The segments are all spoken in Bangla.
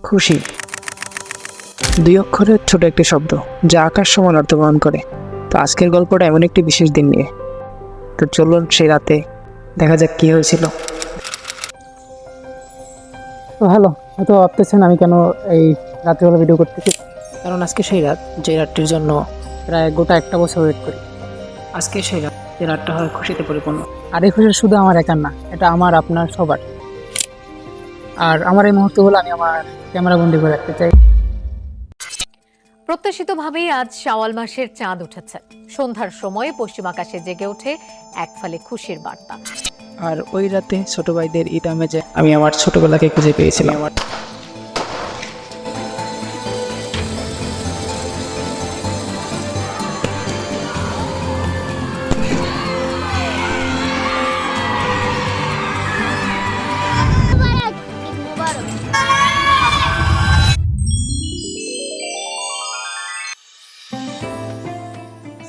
খুশি দুই অক্ষরের ছোট একটি শব্দ যা আকাশ সমান অর্থ বহন করে। তো আজকের গল্পটা এমন একটি বিশেষ দিন নিয়ে। তো চলুন সেই রাতে দেখা যাক কি হয়েছিল। তো হ্যালো, হয়তো ভাবতেছেন আমি কেন এই রাত্রিবেলা ভিডিও করতেছি। কারণ আজকে সেই রাত যে রাতটির জন্য প্রায় গোটা একটা বছর ওয়েট করি। আজকে সেই রাত যে রাতটা হয় খুশিতে পরিপূর্ণ। আর এই খুশি শুধু আমার একার না, এটা আমার আপনার সবার। আর আমার এই মুহূর্তগুলো আমি আমার ক্যামেরা বন্দি করে রাখতে চাই। প্রত্যাশিতভাবেই আজ শাওয়াল মাসের চাঁদ উঠেছে। সন্ধ্যার সময় পশ্চিম আকাশে জেগে ওঠে এক ফালে খুশির বার্তা। আর ওই রাতে ছোট ভাইদের ঈদ আমেজে আমি আমার ছোটবেলাকে খুঁজে পেয়েছিলাম।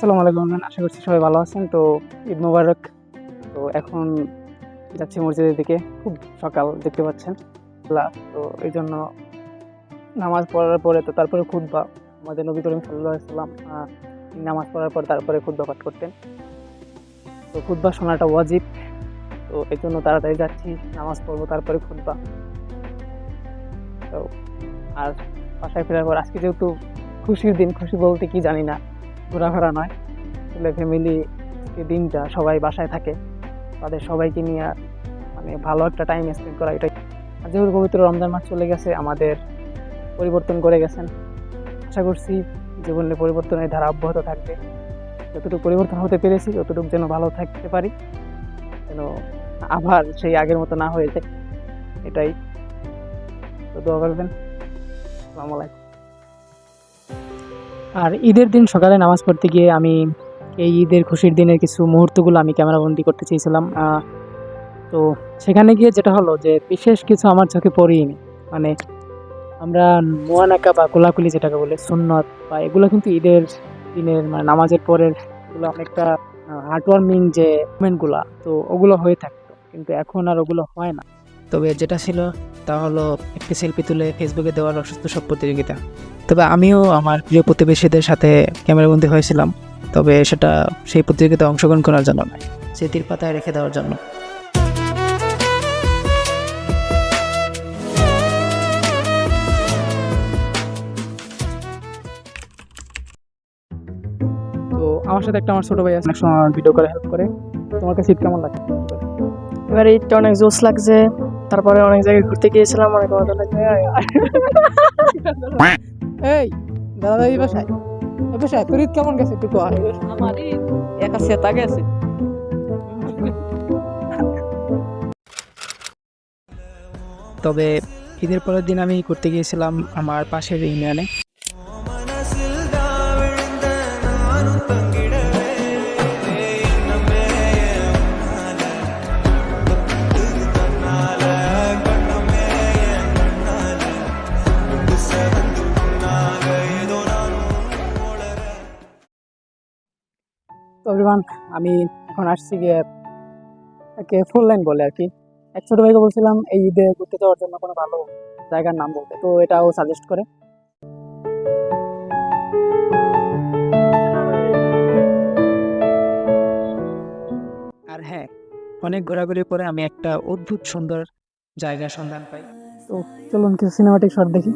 আসসালামু আলাইকুম, আশা করছি সবাই ভালো আছেন। তো ঈদ মোবারক। তো এখন যাচ্ছি মসজিদের দিকে, খুব সকাল দেখতে পাচ্ছেন। তো এই জন্য নামাজ পড়ার পরে তো তারপরে খুতবা, আমাদের নবী করিম সাল্লাল্লাহু আলাইহি ওয়াসাল্লাম নামাজ পড়ার পর তারপরে খুতবা পাঠ করতেন। তো খুতবা শোনাটা ওয়াজিব, তো এই জন্য তাড়াতাড়ি যাচ্ছি, নামাজ পড়বো তারপরে খুতবা। তো আর বাসায় ফেরার পর আজকে যেহেতু খুশির দিন, খুশি বলতে কি জানি না, ঘোরাফেরা নয়, আসলে ফ্যামিলি দিনটা সবাই বাসায় থাকে, তাদের সবাইকে নিয়ে মানে ভালো একটা টাইম স্পেন্ড করা, এটাই। আর যেহেতু পবিত্র রমজান মাস চলে গেছে, আমাদের পরিবর্তন করে গেছেন, আশা করছি জীবনে পরিবর্তনের ধারা অব্যাহত থাকবে। যতটুকু পরিবর্তন হতে পেরেছি ততটুকু যেন ভালো থাকতে পারি, যেন আবার সেই আগের মতো না হয়ে যায়, এটাই। তো দোয়া করবেন। আসসালামু আলাইকুম। আর ঈদের দিন সকালে নামাজ পড়তে গিয়ে আমি এই ঈদের খুশির দিনের কিছু মুহূর্তগুলো আমি ক্যামেরাবন্দি করতে চেয়েছিলাম। তো সেখানে গিয়ে যেটা হলো যে বিশেষ কিছু আমার চোখে পড়েনি। মানে আমরা নোয়ানাকা বা কোলাকুলি যেটাকে বলে সুন্নত, বা এগুলো কিন্তু ঈদের দিনের মানে নামাজের পরের এগুলো অনেকটা হার্টওয়ার্মিং যে মুভমেন্টগুলো, তো ওগুলো হয়ে থাকতো, কিন্তু এখন আর ওগুলো হয় না। তবে যেটা ছিল তা হলো একটি সেলফি তুলে ফেসবুকে দেওয়ার অসুস্থ সব প্রতিযোগিতা। তবে আমিও আমার প্রিয় প্রতিবেশীদের সাথে ক্যামেরাবন্দি হয়েছিলাম, তবে সেটা সেই প্রতিযোগিতায় অংশগ্রহণ করার জন্য নয়, স্মৃতির পাতায় রেখে দেওয়ার জন্য। তো আমার সাথে একটা আমার ছোট ভাই আছে, অনেক সময় ভিডিও করে হেল্প করে। তোমার কাছে ঈদ কেমন লাগে? এবার ঈদটা অনেক জোশ লাগছে। তারপরে অনেক জায়গায় ঘুরতে গিয়েছিলাম, অনেক মজা লাগছে। এই দাদা দাদি বাসায় বাসায় তোর ঈদ কেমন গেছে একটু কয়। আমার ঈদ একা সেতা গেছে। তবে ঈদের পরের দিন আমি ঘুরতে গিয়েছিলাম আমার পাশের ইউনিয়নে। তো এভরিওয়ান, আমি এখন আসছি গিয়ে একে ফুল লাইন বলে আর কি। এক ছোট ভাইকে বলছিলাম এই ঈদে ঘুরতে যাওয়ার জন্য কোনো ভালো জায়গার নাম বলতে, তো এটাও সাজেস্ট করে। আর হ্যাঁ, অনেক ঘোরাঘুরির পরে আমি একটা অদ্ভুত সুন্দর জায়গার সন্ধান পাই। তো চলুন কিছু সিনেমাটিক শট দেখি।